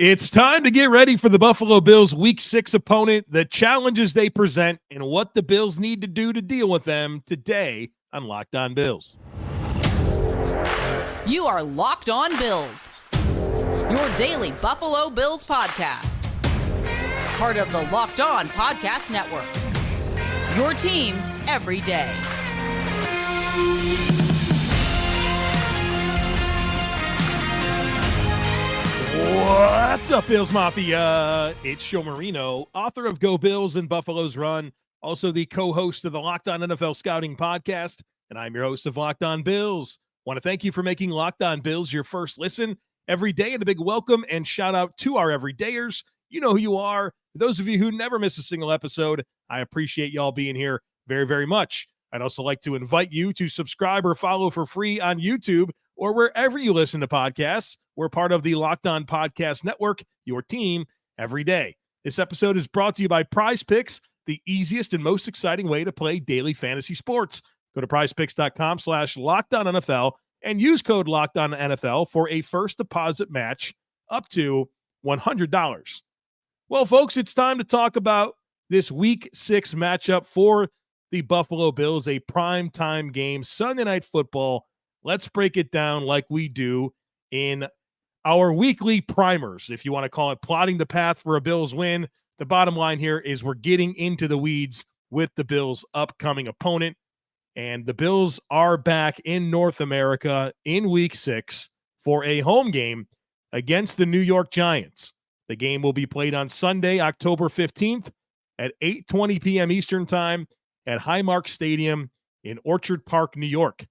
It's time to get ready for the Buffalo Bills Week 6 opponent, the challenges they present, and what the Bills need to do to deal with them today on Locked On Bills. You are Locked On Bills, your daily Buffalo Bills podcast. Part of the Locked On Podcast Network, your team every day. What's up, Bills Mafia? It's Joe Marino, author of Go Bills and Buffalo's Run, also the co-host of the Locked On NFL Scouting Podcast, and I'm your host of Locked On Bills. Want to thank you for making Locked On Bills your first listen every day, and a big welcome and shout out to our everydayers. You know who you are. Those of you who never miss a single episode, I appreciate y'all being here very, very much. I'd also like to invite you to subscribe or follow for free on YouTube or wherever you listen to podcasts. We're part of the Locked On Podcast Network, your team every day. This episode is brought to you by PrizePicks, the easiest and most exciting way to play daily fantasy sports. Go to prizepicks.com/LockedOnNFL and use code LockedOnNFL for a first deposit match up to $100. Well, folks, it's time to talk about this Week 6 matchup for the Buffalo Bills, a primetime game, Sunday Night Football. Let's break it down like we do in our weekly primers, if you want to call it, plotting the path for a Bills win. The bottom line here is we're getting into the weeds with the Bills' upcoming opponent, and the Bills are back in North America in Week 6 for a home game against the New York Giants. The game will be played on Sunday, October 15th at 8:20 p.m. Eastern Time at Highmark Stadium in Orchard Park, New York.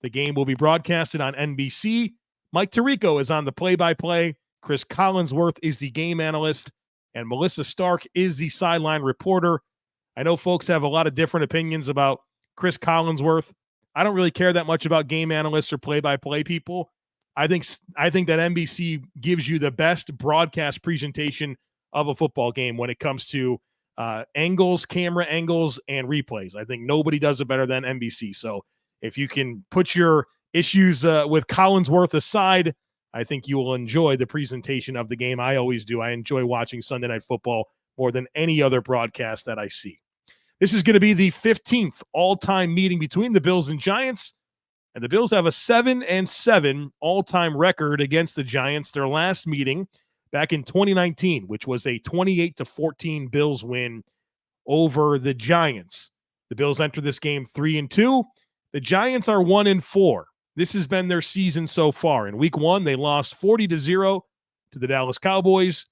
The game will be broadcasted on NBC. Mike Tirico is on the play-by-play. Chris Collinsworth is the game analyst, and Melissa Stark is the sideline reporter. I know folks have a lot of different opinions about Chris Collinsworth. I don't really care that much about game analysts or play-by-play people. I think that NBC gives you the best broadcast presentation of a football game when it comes to angles, camera angles, and replays. I think nobody does it better than NBC. So if you can put your issues with Collinsworth aside, I think you will enjoy the presentation of the game. I always do. I enjoy watching Sunday Night Football more than any other broadcast that I see. This is going to be the 15th all-time meeting between the Bills and Giants, and the Bills have a 7-7 all-time record against the Giants. Their last meeting back in 2019, which was a 28-14 Bills win over the Giants. The Bills enter this game 3-2. The Giants are 1-4. This has been their season so far. In Week 1, they lost 40-0 to the Dallas Cowboys.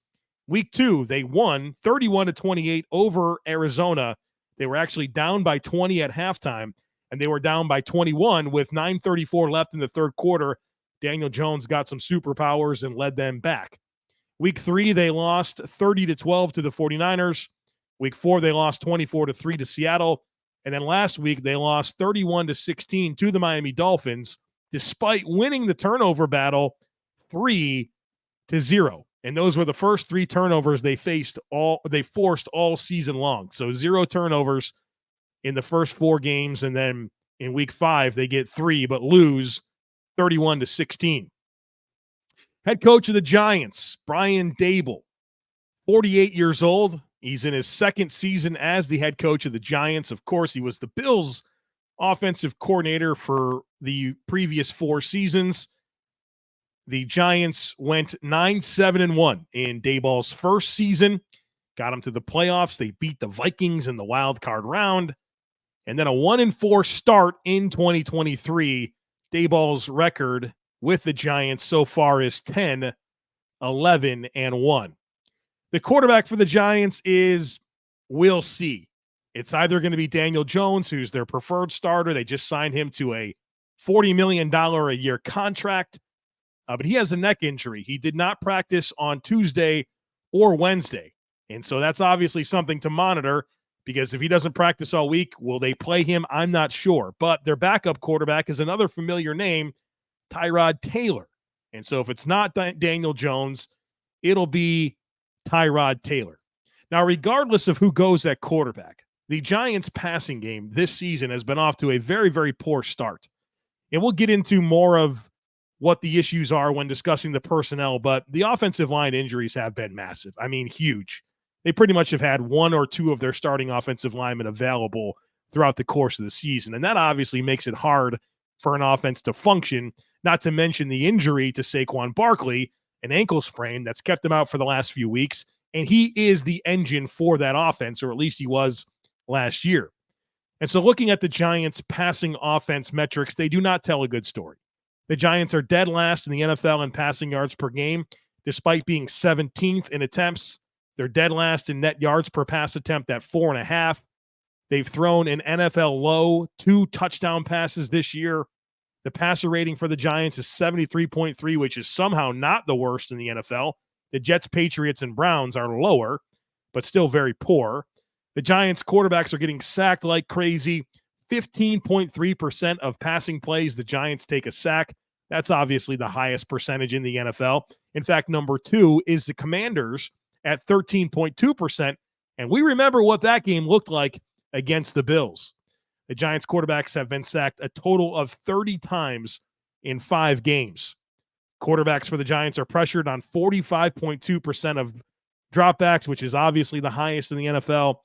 Week 2, they won 31-28 over Arizona. They were actually down by 20 at halftime, and they were down by 21 with 9:34 left in the third quarter. Daniel Jones got some superpowers and led them back. Week 3, they lost 30-12 to the 49ers. Week 4, they lost 24-3 to Seattle. And then last week, they lost 31-16 to the Miami Dolphins, despite winning the turnover battle 3-0. And those were the first 3 turnovers they forced all season long. So 0 turnovers in the first 4 games. And then in week 5, they get 3, but lose 31-16. Head coach of the Giants, Brian Daboll, 48 years old. He's in his second season as the head coach of the Giants. Of course, he was the Bills' offensive coordinator for the previous 4 seasons. The Giants went 9-7-1 in Daboll's first season, got them to the playoffs. They beat the Vikings in the wild card round, and then a 1-4 start in 2023. Daboll's record with the Giants so far is 10-11-1. The quarterback for the Giants is, we'll see. It's either going to be Daniel Jones, who's their preferred starter. They just signed him to a $40 million a year contract, but he has a neck injury. He did not practice on Tuesday or Wednesday, and so that's obviously something to monitor, because if he doesn't practice all week, will they play him? I'm not sure. But their backup quarterback is another familiar name, Tyrod Taylor. And so if it's not Daniel Jones, it'll be Tyrod Taylor. Now, regardless of who goes at quarterback, the Giants' passing game this season has been off to a very, very poor start. And we'll get into more of what the issues are when discussing the personnel, but the offensive line injuries have been massive. I mean, huge. They pretty much have had one or two of their starting offensive linemen available throughout the course of the season, and that obviously makes it hard for an offense to function, not to mention the injury to Saquon Barkley, an ankle sprain that's kept him out for the last few weeks, and he is the engine for that offense, or at least he was last year. And so looking at the Giants' passing offense metrics, they do not tell a good story. The Giants are dead last in the NFL in passing yards per game, despite being 17th in attempts. They're dead last in net yards per pass attempt at 4.5. They've thrown an NFL low 2 touchdown passes this year. The passer rating for the Giants is 73.3, which is somehow not the worst in the NFL. The Jets, Patriots, and Browns are lower, but still very poor. The Giants quarterbacks are getting sacked like crazy. 15.3% of passing plays, the Giants take a sack. That's obviously the highest percentage in the NFL. In fact, number 2 is the Commanders at 13.2%. And we remember what that game looked like against the Bills. The Giants quarterbacks have been sacked a total of 30 times in 5 games. Quarterbacks for the Giants are pressured on 45.2% of dropbacks, which is obviously the highest in the NFL.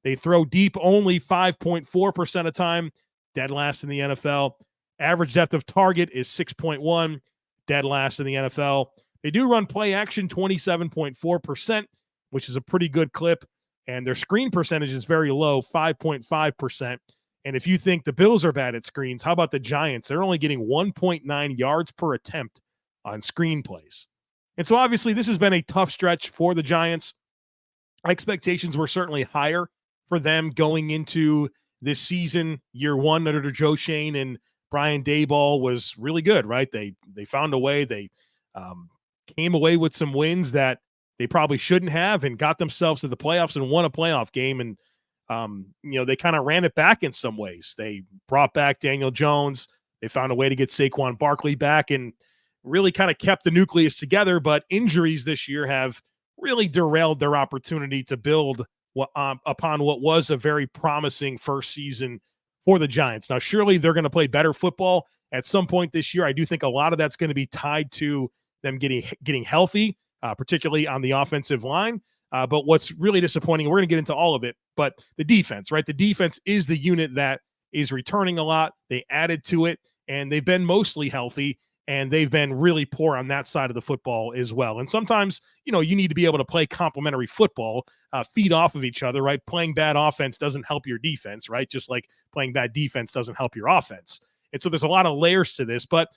They throw deep only 5.4% of time, dead last in the NFL. Average depth of target is 6.1, dead last in the NFL. They do run play action 27.4%, which is a pretty good clip, and their screen percentage is very low, 5.5%. And if you think the Bills are bad at screens, how about the Giants? They're only getting 1.9 yards per attempt on screen plays. And so obviously this has been a tough stretch for the Giants. Expectations were certainly higher for them going into this season. Year one under Joe Shane and Brian Daboll was really good, right? They found a way. They came away with some wins that they probably shouldn't have and got themselves to the playoffs and won a playoff game. And, they kind of ran it back in some ways. They brought back Daniel Jones. They found a way to get Saquon Barkley back and really kind of kept the nucleus together. But injuries this year have really derailed their opportunity to build upon what was a very promising first season for the Giants. Now, surely they're going to play better football at some point this year. I do think a lot of that's going to be tied to them getting healthy, particularly on the offensive line. But what's really disappointing, we're going to get into all of it, but the defense, right? The defense is the unit that is returning a lot. They added to it, and they've been mostly healthy, and they've been really poor on that side of the football as well. And sometimes, you need to be able to play complementary football, feed off of each other, right? Playing bad offense doesn't help your defense, right? Just like playing bad defense doesn't help your offense. And so there's a lot of layers to this, but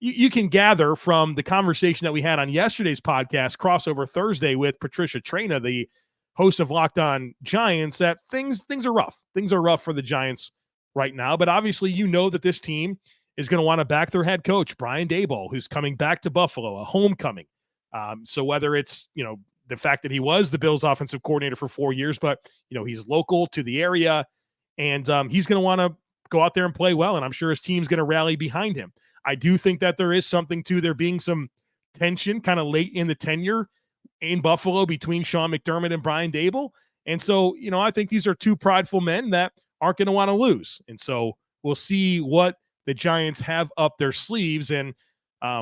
you can gather from the conversation that we had on yesterday's podcast, Crossover Thursday, with Patricia Traina, the host of Locked On Giants, that things are rough. Things are rough for the Giants right now, but obviously that this team is going to want to back their head coach, Brian Daboll, who's coming back to Buffalo, a homecoming. So whether it's, the fact that he was the Bills offensive coordinator for 4 years, but, he's local to the area, and he's going to want to go out there and play well, and I'm sure his team's going to rally behind him. I do think that there is something to there being some tension kind of late in the tenure in Buffalo between Sean McDermott and Brian Daboll. And so, I think these are two prideful men that aren't going to want to lose. And so we'll see what the Giants have up their sleeves, and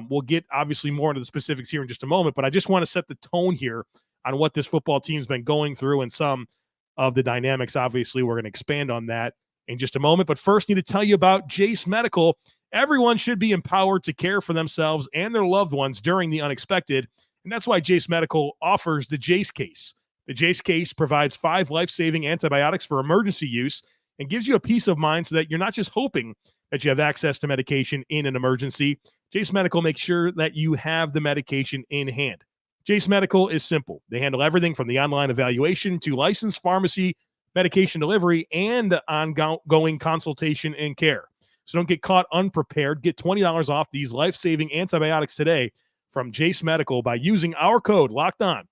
we'll get obviously more into the specifics here in just a moment, but I just want to set the tone here on what this football team's been going through and some of the dynamics. Obviously, we're going to expand on that in just a moment, but first need to tell you about Jace Medical. Everyone should be empowered to care for themselves and their loved ones during the unexpected, and that's why Jace Medical offers the Jace Case. The Jace Case provides 5 life-saving antibiotics for emergency use and gives you a peace of mind so that you're not just hoping that you have access to medication in an emergency. Jace Medical makes sure that you have the medication in hand. Jace Medical is simple. They handle everything from the online evaluation to licensed pharmacy, medication delivery, and ongoing consultation and care. So don't get caught unprepared. Get $20 off these life-saving antibiotics today from Jace Medical by using our code LOCKEDON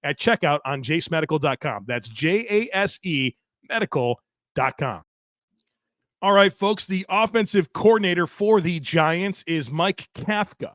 at checkout on jacemedical.com. That's JASE medical.com. All right, folks, the offensive coordinator for the Giants is Mike Kafka.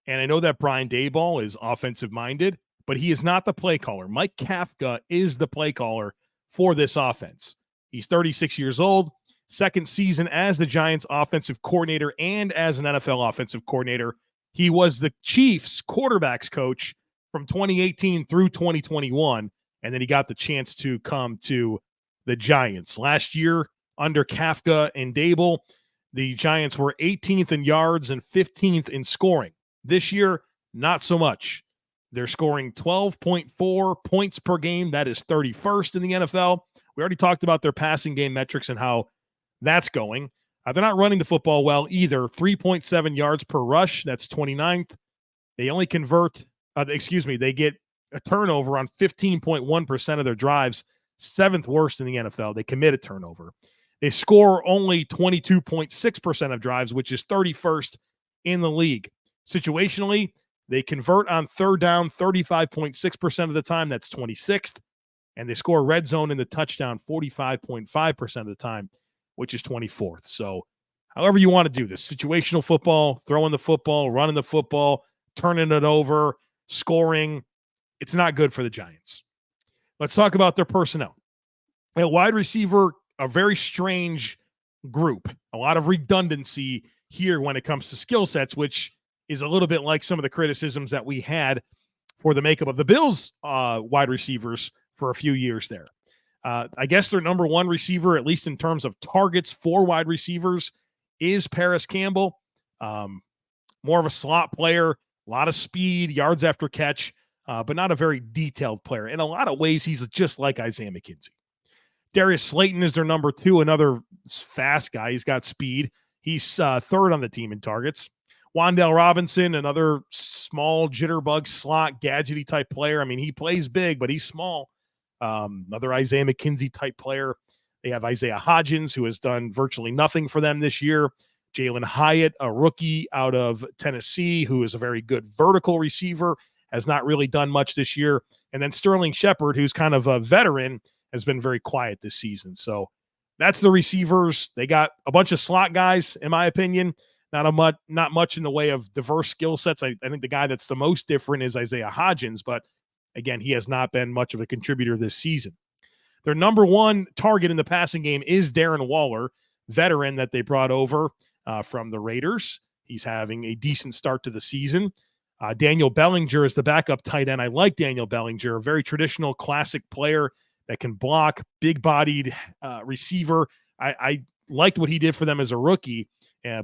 And I know that Brian Daboll is offensive-minded, but he is not the play caller. Mike Kafka is the play caller for this offense. He's 36 years old, second season as the Giants offensive coordinator and as an NFL offensive coordinator. He was the Chiefs quarterbacks coach from 2018 through 2021, and then he got the chance to come to the Giants. Last year, under Kafka and Daboll, the Giants were 18th in yards and 15th in scoring. This year, not so much. They're scoring 12.4 points per game. That is 31st in the NFL. We already talked about their passing game metrics and how that's going. They're not running the football well either. 3.7 yards per rush. That's 29th. They only they get a turnover on 15.1% of their drives, 7th worst in the NFL. They commit a turnover. They score only 22.6% of drives, which is 31st in the league. Situationally, they convert on third down 35.6% of the time. That's 26th. And they score red zone in the touchdown 45.5% of the time, which is 24th. So however you want to do this, situational football, throwing the football, running the football, turning it over, scoring, it's not good for the Giants. Let's talk about their personnel. At wide receiver, a very strange group. A lot of redundancy here when it comes to skill sets, which is a little bit like some of the criticisms that we had for the makeup of the Bills wide receivers for a few years there. I guess their number one receiver, at least in terms of targets for wide receivers, is Paris Campbell. More of a slot player, a lot of speed, yards after catch, but not a very detailed player. In a lot of ways, he's just like Isaiah McKinney. Darius Slayton is their number two, another fast guy. He's got speed. He's third on the team in targets. Wan'Dale Robinson, another small jitterbug slot, gadgety type player. I mean, he plays big, but he's small. Another Isaiah McKinney type player. They have Isaiah Hodgins, who has done virtually nothing for them this year. Jalen Hyatt, a rookie out of Tennessee, who is a very good vertical receiver, has not really done much this year. And then Sterling Shepard, who's kind of a veteran, has been very quiet this season. So that's the receivers. They got a bunch of slot guys, in my opinion. Not much in the way of diverse skill sets. I think the guy that's the most different is Isaiah Hodgins, but again, he has not been much of a contributor this season. Their number one target in the passing game is Darren Waller, veteran that they brought over from the Raiders. He's having a decent start to the season. Daniel Bellinger is the backup tight end. I like Daniel Bellinger, a very traditional classic player that can block, big-bodied receiver. I liked what he did for them as a rookie,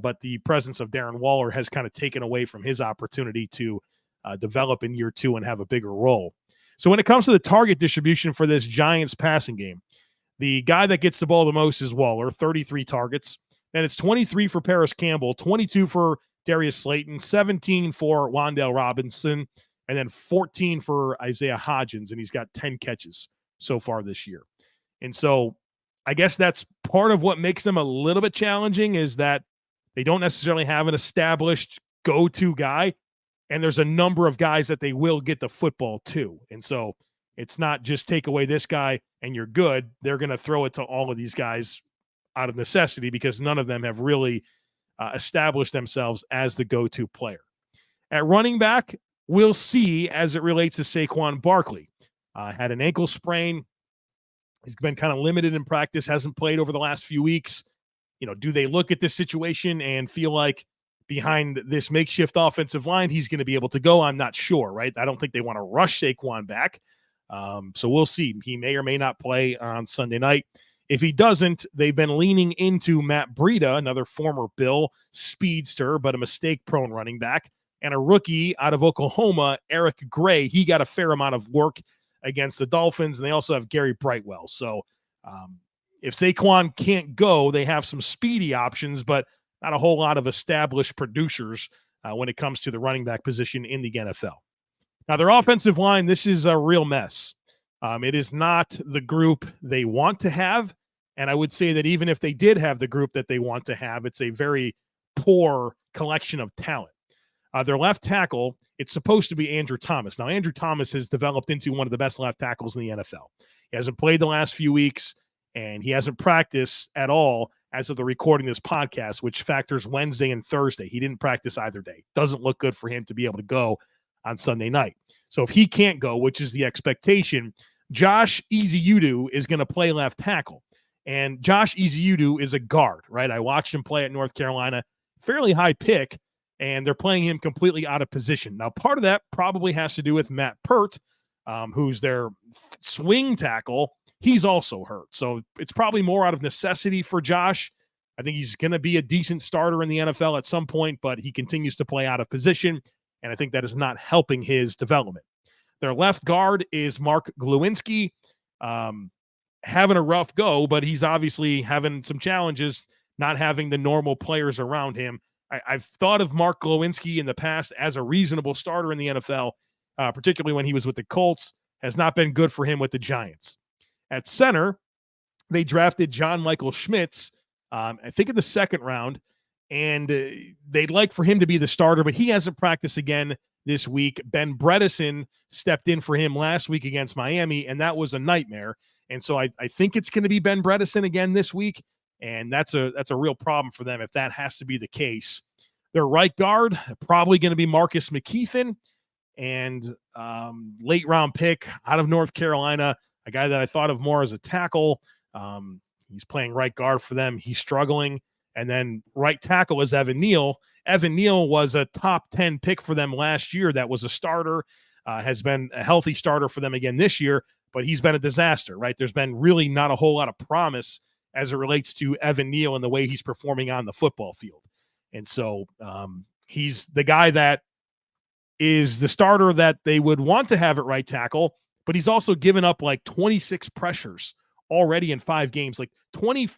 but the presence of Darren Waller has kind of taken away from his opportunity to develop in year two and have a bigger role. So when it comes to the target distribution for this Giants passing game, the guy that gets the ball the most is Waller, 33 targets. Then it's 23 for Paris Campbell, 22 for Darius Slayton, 17 for Wan'Dale Robinson, and then 14 for Isaiah Hodgins, and he's got 10 catches so far this year. And so I guess that's part of what makes them a little bit challenging, is that they don't necessarily have an established go-to guy, and there's a number of guys that they will get the football to. And so it's not just take away this guy and you're good. They're going to throw it to all of these guys out of necessity because none of them have really established themselves as the go-to player. At running back, we'll see as it relates to Saquon Barkley. Had an ankle sprain. He's been kind of limited in practice, hasn't played over the last few weeks. Do they look at this situation and feel like behind this makeshift offensive line, he's going to be able to go? I'm not sure, right? I don't think they want to rush Saquon back. So we'll see. He may or may not play on Sunday night. If he doesn't, they've been leaning into Matt Breida, another former Bill speedster, but a mistake-prone running back, and a rookie out of Oklahoma, Eric Gray. He got a fair amount of work against the Dolphins, and they also have Gary Brightwell. So if Saquon can't go, they have some speedy options, but not a whole lot of established producers when it comes to the running back position in the NFL. Now, their offensive line, this is a real mess. It is not the group they want to have, and I would say that even if they did have the group that they want to have, it's a very poor collection of talent. Their left tackle, it's supposed to be Andrew Thomas. Now, Andrew Thomas has developed into one of the best left tackles in the NFL. He hasn't played the last few weeks, and he hasn't practiced at all as of the recording this podcast, which factors Wednesday and Thursday. He didn't practice either day. Doesn't look good for him to be able to go on Sunday night. So if he can't go, which is the expectation, Josh Ezeudu is going to play left tackle. And Josh Ezeudu is a guard, right? I watched him play at North Carolina, fairly high pick. and they're playing him completely out of position. Now, part of that probably has to do with Matt Pert, who's their swing tackle. He's also hurt. So it's probably more out of necessity for Josh. I think he's going to be a decent starter in the NFL at some point, but he continues to play out of position, and I think that is not helping his development. Their left guard is Mark Glowinski, having a rough go, but he's obviously having some challenges not having the normal players around him. I've thought of Mark Glowinski in the past as a reasonable starter in the NFL, particularly when he was with the Colts. Has not been good for him with the Giants. At center, they drafted John Michael Schmitz, I think in the second round, and they'd like for him to be the starter, but he hasn't practiced again this week. Ben Bredesen stepped in for him last week against Miami, and that was a nightmare. And so I think it's going to be Ben Bredesen again this week, and that's a real problem for them if that has to be the case. Their right guard, probably going to be Marcus McKeithen, and late round pick out of North Carolina, a guy that I thought of more as a tackle. He's playing right guard for them. He's struggling. And then right tackle is Evan Neal. Evan Neal was a top 10 pick for them last year. That was a starter, has been a healthy starter for them again this year, but he's been a disaster, right? There's been really not a whole lot of promise as it relates to Evan Neal and the way he's performing on the football field. And so he's the guy that is the starter that they would want to have at right tackle, but he's also given up like 26 pressures already in 5 games, like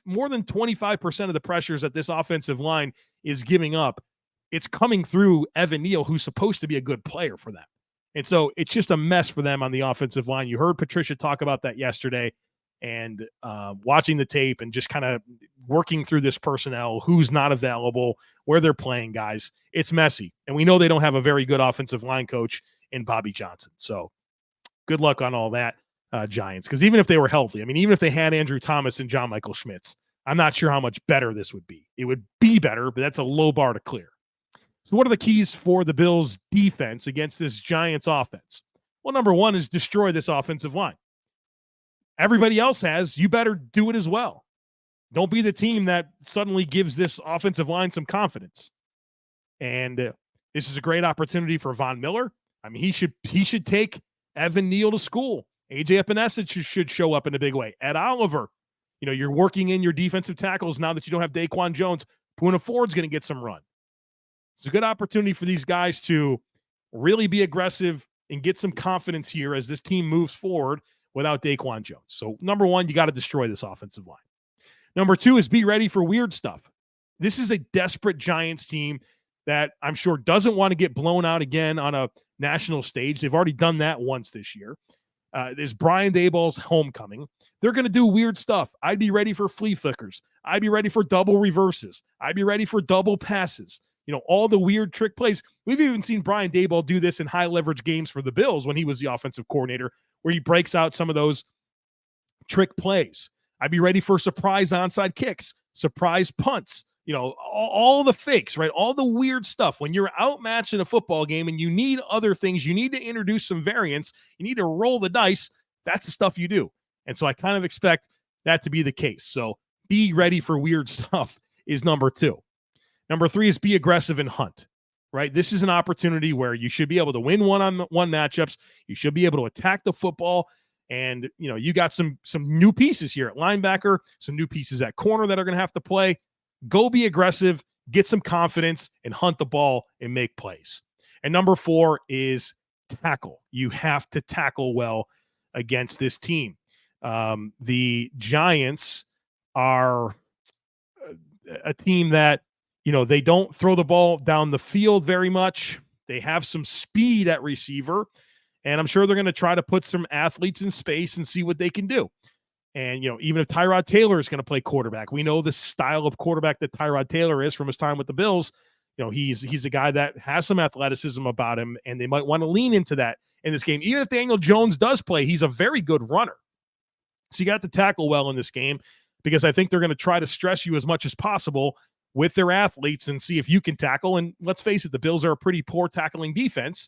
more than 25% of the pressures that this offensive line is giving up. It's coming through Evan Neal, who's supposed to be a good player for them. And so it's just a mess for them on the offensive line. You heard Patricia talk about that yesterday, and watching the tape and just kind of working through this personnel, who's not available, where they're playing guys. It's messy. And we know they don't have a very good offensive line coach in Bobby Johnson. So good luck on all that, Giants. Because even if they were healthy, I mean, even if they had Andrew Thomas and John Michael Schmitz, I'm not sure how much better this would be. It would be better, but that's a low bar to clear. So what are the keys for the Bills' defense against this Giants offense? Well, number one is destroy this offensive line. Everybody else has. You better do it as well. Don't be the team that suddenly gives this offensive line some confidence. And this is a great opportunity for Von Miller. I mean, he should take Evan Neal to school. AJ Epinesa should show up in a big way. Ed Oliver, you're working in your defensive tackles now that you don't have Daquan Jones. Poona Ford's going to get some run. It's a good opportunity for these guys to really be aggressive and get some confidence here as this team moves forward without Daquan Jones. So number one, you got to destroy this offensive line. Number two is be ready for weird stuff. This is a desperate Giants team that I'm sure doesn't want to get blown out again on a national stage. They've already done that once this year. There's Brian Daboll's homecoming. They're going to do weird stuff. I'd be ready for flea flickers. I'd be ready for double reverses. I'd be ready for double passes. All the weird trick plays. We've even seen Brian Daboll do this in high leverage games for the Bills when he was the offensive coordinator, where he breaks out some of those trick plays. I'd be ready for surprise onside kicks, surprise punts, all the fakes, right? All the weird stuff. When you're outmatched in a football game and you need other things, you need to introduce some variance, you need to roll the dice. That's the stuff you do. And so I kind of expect that to be the case. So be ready for weird stuff is number two. Number three is be aggressive and hunt, right? This is an opportunity where you should be able to win one-on-one matchups. You should be able to attack the football. And, you got some new pieces here at linebacker, some new pieces at corner that are going to have to play. Go be aggressive, get some confidence, and hunt the ball and make plays. And number four is tackle. You have to tackle well against this team. The Giants are a team that, they don't throw the ball down the field very much. They have some speed at receiver, and I'm sure they're going to try to put some athletes in space and see what they can do. And, even if Tyrod Taylor is going to play quarterback, we know the style of quarterback that Tyrod Taylor is from his time with the Bills. He's a guy that has some athleticism about him, and they might want to lean into that in this game. Even if Daniel Jones does play, he's a very good runner. So you got to tackle well in this game, because I think they're going to try to stress you as much as possible with their athletes and see if you can tackle. And let's face it, the Bills are a pretty poor tackling defense,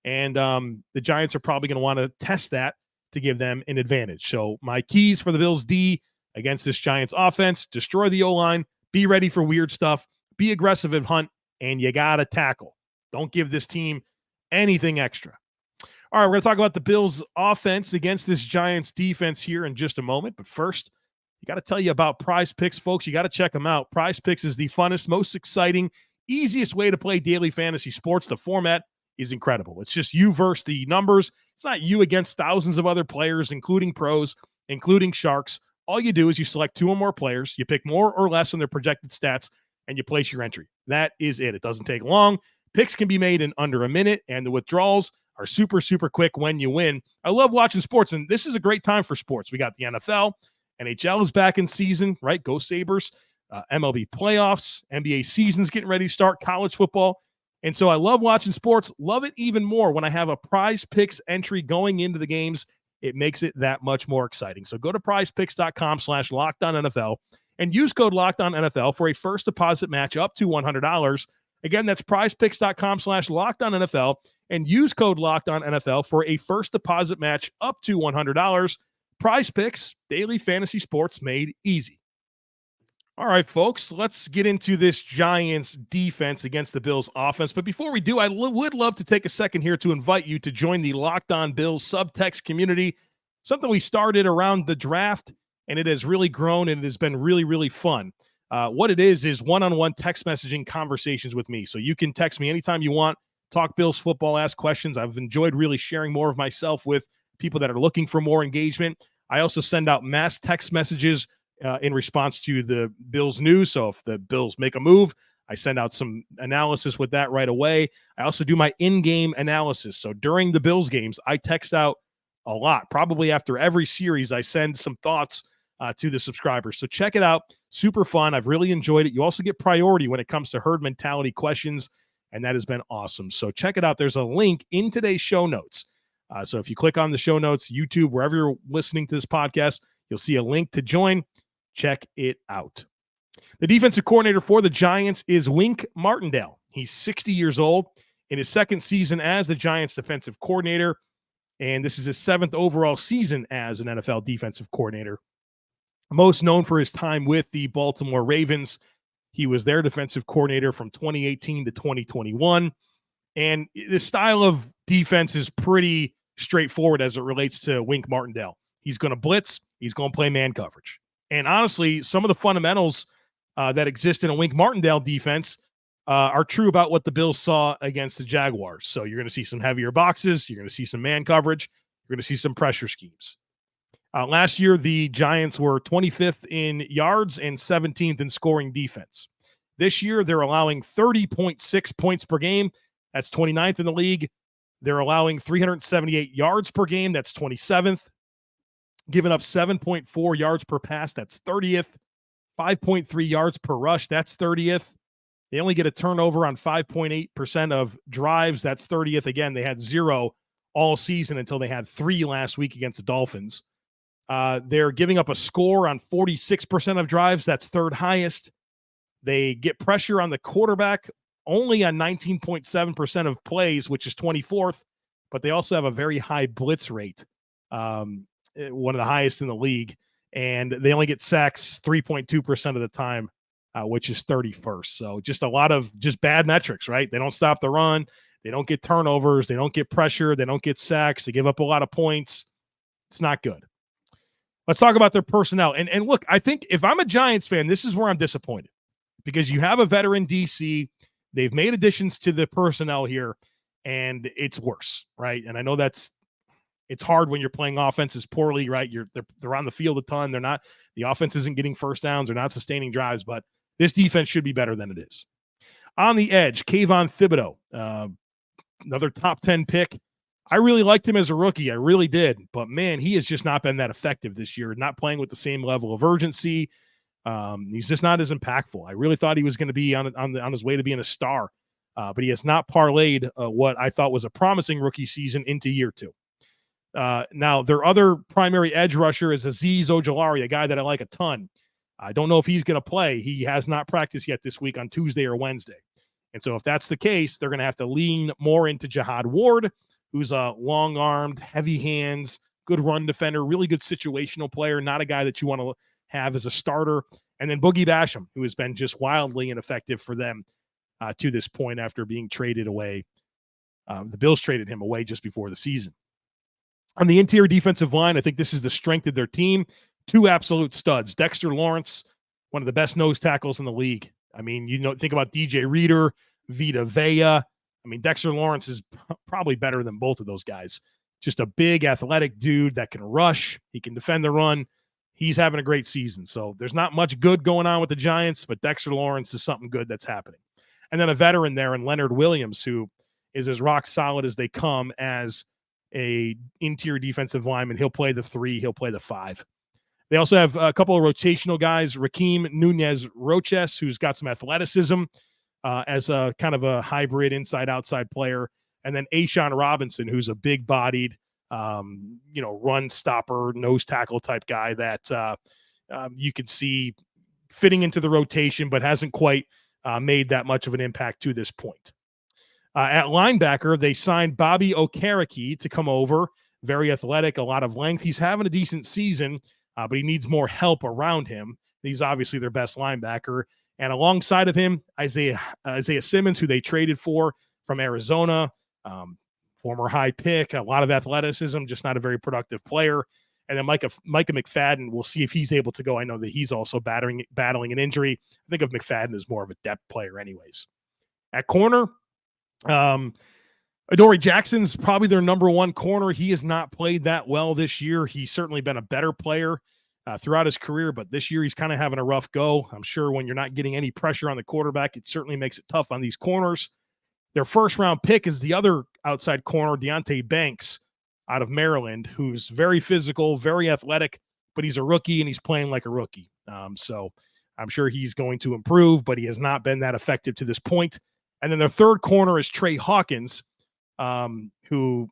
and the Giants are probably going to want to test that to give them an advantage. So my keys for the Bills D against this Giants offense: destroy the O-line, be ready for weird stuff, be aggressive and hunt, and you got to tackle. Don't give this team anything extra. All right, we're going to talk about the Bills' offense against this Giants' defense here in just a moment. But first, you got to tell you about PrizePicks, folks. You got to check them out. PrizePicks is the funnest, most exciting, easiest way to play daily fantasy sports. The format is incredible. It's just you versus the numbers. It's not you against thousands of other players, including pros, including sharks. All you do is you select 2 or more players, you pick more or less on their projected stats, and you place your entry. That is it. It doesn't take long. Picks can be made in under a minute, and the withdrawals are super, super quick when you win. I love watching sports, and this is a great time for sports. We got the NFL. NHL is back in season, right? Go Sabres. MLB playoffs. NBA season's getting ready to start. College football. And so I love watching sports. Love it even more when I have a PrizePicks entry going into the games. It makes it that much more exciting. So go to prizepicks.com/LockedOnNFL and use code LockedOnNFL for a first deposit match up to $100. Again, that's prizepicks.com/LockedOnNFL and use code LockedOnNFL for a first deposit match up to $100. PrizePicks, daily fantasy sports made easy. All right, folks, let's get into this Giants defense against the Bills offense. But before we do, I would love to take a second here to invite you to join the Locked On Bills subtext community, something we started around the draft, and it has really grown, and it has been really, really fun. What it is one-on-one text messaging conversations with me. So you can text me anytime you want, talk Bills football, ask questions. I've enjoyed really sharing more of myself with people that are looking for more engagement. I also send out mass text messages in response to the Bills news. So if the Bills make a move, I send out some analysis with that right away. I also do my in-game analysis. So during the Bills games, I text out a lot. Probably after every series, I send some thoughts to the subscribers. So check it out. Super fun. I've really enjoyed it. You also get priority when it comes to herd mentality questions, and that has been awesome. So check it out. There's a link in today's show notes. So if you click on the show notes, YouTube, wherever you're listening to this podcast, you'll see a link to join. Check it out. The defensive coordinator for the Giants is Wink Martindale. He's 60 years old in his second season as the Giants defensive coordinator, and this is his 7th overall season as an NFL defensive coordinator. Most known for his time with the Baltimore Ravens. He was their defensive coordinator from 2018 to 2021, and the style of defense is pretty straightforward as it relates to Wink Martindale. He's going to blitz. He's going to play man coverage. And honestly, some of the fundamentals that exist in a Wink Martindale defense are true about what the Bills saw against the Jaguars. So you're going to see some heavier boxes. You're going to see some man coverage. You're going to see some pressure schemes. Last year, the Giants were 25th in yards and 17th in scoring defense. This year, they're allowing 30.6 points per game. That's 29th in the league. They're allowing 378 yards per game. That's 27th. Giving up 7.4 yards per pass. That's 30th. 5.3 yards per rush. That's 30th. They only get a turnover on 5.8% of drives. That's 30th. Again, they had 0 all season until they had 3 last week against the Dolphins. They're giving up a score on 46% of drives. That's 3rd highest. They get pressure on the quarterback only on 19.7% of plays, which is 24th, but they also have a very high blitz rate, one of the highest in the league, and they only get sacks 3.2% of the time, which is 31st. So just a lot of just bad metrics, right? They don't stop the run. They don't get turnovers. They don't get pressure. They don't get sacks. They give up a lot of points. It's not good. Let's talk about their personnel. And look, I think if I'm a Giants fan, this is where I'm disappointed because you have a veteran DC. They've made additions to the personnel here, and it's worse, right? And I know it's hard when you're playing offenses poorly, right? They're on the field a ton. The offense isn't getting first downs. They're not sustaining drives, but this defense should be better than it is. On the edge, Kayvon Thibodeaux, another top 10 pick. I really liked him as a rookie. I really did. But, man, he has just not been that effective this year, not playing with the same level of urgency. He's just not as impactful. I really thought he was going to be on his way to being a star, but he has not parlayed what I thought was a promising rookie season into year 2. Now, their other primary edge rusher is Azeez Ojulari, a guy that I like a ton. I don't know if he's going to play. He has not practiced yet this week on Tuesday or Wednesday. And so if that's the case, they're going to have to lean more into Jihad Ward, who's a long-armed, heavy hands, good run defender, really good situational player, not a guy that you want to have as a starter. And then Boogie Basham, who has been just wildly ineffective for them to this point after being traded away. The Bills traded him away just before the season. On the interior defensive line, I think this is the strength of their team. Two absolute studs. Dexter Lawrence, one of the best nose tackles in the league. I mean, think about DJ Reader, Vita Vea. I mean, Dexter Lawrence is probably better than both of those guys. Just a big, athletic dude that can rush. He can defend the run. He's having a great season. So there's not much good going on with the Giants, but Dexter Lawrence is something good that's happening. And then a veteran there in Leonard Williams, who is as rock solid as they come as a interior defensive lineman. He'll play the 3. He'll play the 5. They also have a couple of rotational guys, Rakeem Nunez-Roches, who's got some athleticism as a kind of a hybrid inside-outside player. And then Ashawn Robinson, who's a big-bodied, run stopper, nose tackle type guy that you could see fitting into the rotation, but hasn't quite made that much of an impact to this point. At linebacker, they signed Bobby Okereke to come over. Very athletic, a lot of length. He's having a decent season, but he needs more help around him. He's obviously their best linebacker. And alongside of him, Isaiah Simmons, who they traded for from Arizona, former high pick, a lot of athleticism, just not a very productive player. And then Micah McFadden, we'll see if he's able to go. I know that he's also battling an injury. I think of McFadden as more of a depth player anyways. At corner, Adoree Jackson's probably their number one corner. He has not played that well this year. He's certainly been a better player throughout his career, but this year he's kind of having a rough go. I'm sure when you're not getting any pressure on the quarterback, it certainly makes it tough on these corners. Their first-round pick is the other outside corner, Deonte Banks, out of Maryland, who's very physical, very athletic, but he's a rookie and he's playing like a rookie. So I'm sure he's going to improve, but he has not been that effective to this point. And then their third corner is Trey Hawkins, who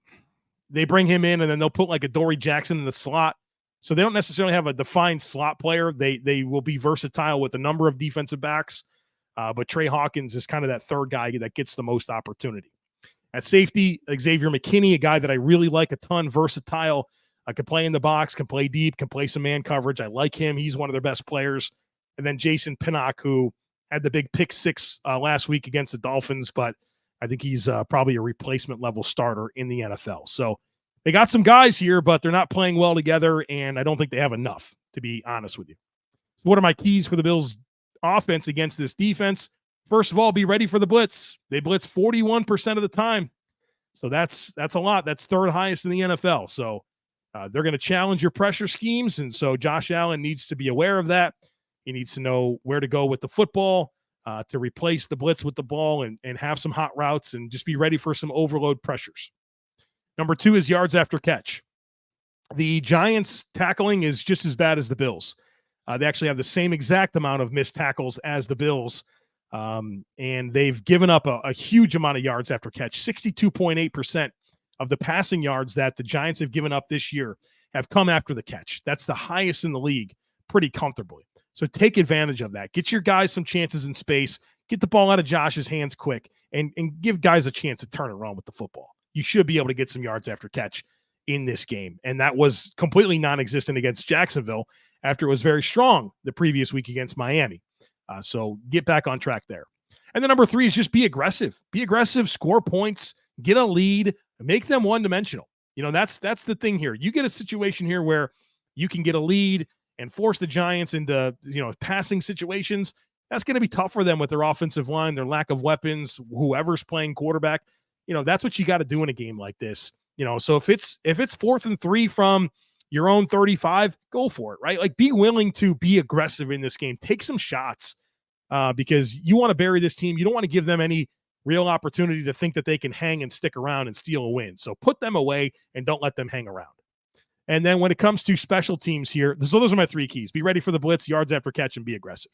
they bring him in and then they'll put like Adoree Jackson in the slot. So they don't necessarily have a defined slot player. They will be versatile with a number of defensive backs. But Trey Hawkins is kind of that third guy that gets the most opportunity. At safety, Xavier McKinney, a guy that I really like a ton, versatile, can play in the box, can play deep, can play some man coverage. I like him. He's one of their best players. And then Jason Pinnock, who had the big pick 6 last week against the Dolphins, but I think he's probably a replacement level starter in the NFL. So they got some guys here, but they're not playing well together, and I don't think they have enough, to be honest with you. So what are my keys for the Bills' offense against this defense? First of all, be ready for the blitz. They blitz 41% of the time. So that's a lot. That's third highest in the NFL. So they're going to challenge your pressure schemes. And so Josh Allen needs to be aware of that. He needs to know where to go with the football to replace the blitz with the ball and have some hot routes and just be ready for some overload pressures. Number 2 is yards after catch. The Giants' tackling is just as bad as the Bills. They actually have the same exact amount of missed tackles as the Bills. And they've given up a huge amount of yards after catch. 62.8% of the passing yards that the Giants have given up this year have come after the catch. That's the highest in the league pretty comfortably. So take advantage of that. Get your guys some chances in space. Get the ball out of Josh's hands quick and give guys a chance to turn it around with the football. You should be able to get some yards after catch in this game. And that was completely non-existent against Jacksonville after it was very strong the previous week against Miami. So get back on track there. And then number 3 is just be aggressive. Be aggressive, score points, get a lead, make them one-dimensional. That's the thing here. You get a situation here where you can get a lead and force the Giants into, passing situations. That's going to be tough for them with their offensive line, their lack of weapons, whoever's playing quarterback. That's what you got to do in a game like this. So if it's 4th and 3 from your own 35, go for it, right? Like, be willing to be aggressive in this game. Take some shots because you want to bury this team. You don't want to give them any real opportunity to think that they can hang and stick around and steal a win. So put them away and don't let them hang around. And then when it comes to special teams here, so those are my 3 keys. Be ready for the blitz, yards after catch, and be aggressive.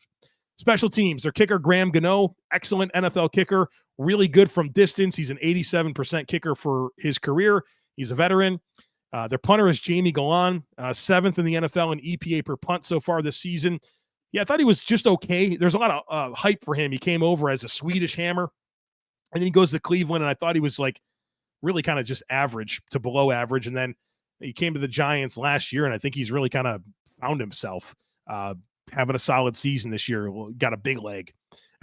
Special teams, their kicker, Graham Gano, excellent NFL kicker, really good from distance. He's an 87% kicker for his career. He's a veteran. Their punter is Jamie Galan, 7th in the NFL in EPA per punt so far this season. Yeah, I thought he was just okay. There's a lot of hype for him. He came over as a Swedish hammer, and then he goes to Cleveland, and I thought he was like really kind of just average to below average. And then he came to the Giants last year, and I think he's really kind of found himself having a solid season this year. Got a big leg.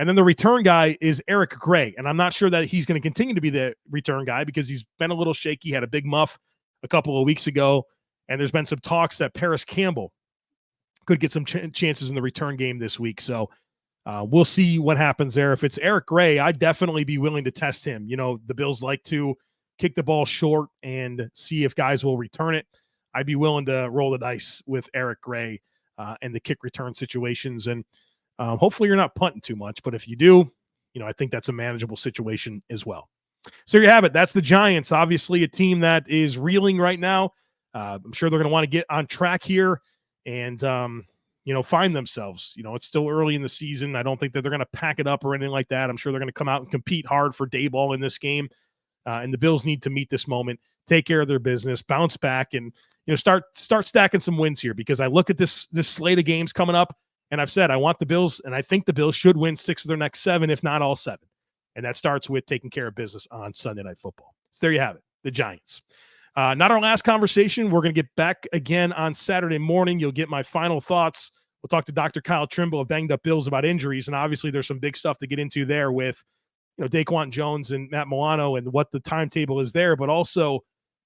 And then the return guy is Eric Gray. And I'm not sure that he's going to continue to be the return guy because he's been a little shaky, had a big muff a couple of weeks ago. And there's been some talks that Paris Campbell could get some chances in the return game this week. So we'll see what happens there. If it's Eric Gray, I'd definitely be willing to test him. You know, the Bills like to kick the ball short and see if guys will return it. I'd be willing to roll the dice with Eric Gray and the kick return situations. And hopefully you're not punting too much. But if you do, you know, I think that's a manageable situation as well. So there you have it. That's the Giants. Obviously a team that is reeling right now. I'm sure they're going to want to get on track here and, you know, find themselves. You know, it's still early in the season. I don't think that they're going to pack it up or anything like that. I'm sure they're going to come out and compete hard for Daboll in this game. And the Bills need to meet this moment, take care of their business, bounce back, and, you know, start stacking some wins here, because I look at this slate of games coming up, and I've said I want the Bills, and I think the Bills should win 6 of their next 7, if not all 7. And that starts with taking care of business on Sunday Night Football. So there you have it, the Giants. Not our last conversation. We're going to get back again on Saturday morning. You'll get my final thoughts. We'll talk to Dr. Kyle Trimble of Banged Up Bills about injuries, and obviously there's some big stuff to get into there with, you know, Daquan Jones and Matt Milano and what the timetable is there, but also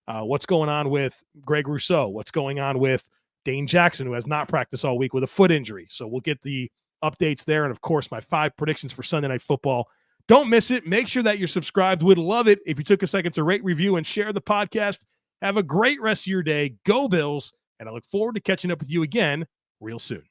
what's going on with Greg Rousseau, what's going on with Dane Jackson, who has not practiced all week with a foot injury. So we'll get the updates there, and of course my 5 predictions for Sunday Night Football. Don't miss it. Make sure that you're subscribed. Would love it if you took a second to rate, review, and share the podcast. Have a great rest of your day. Go Bills, and I look forward to catching up with you again real soon.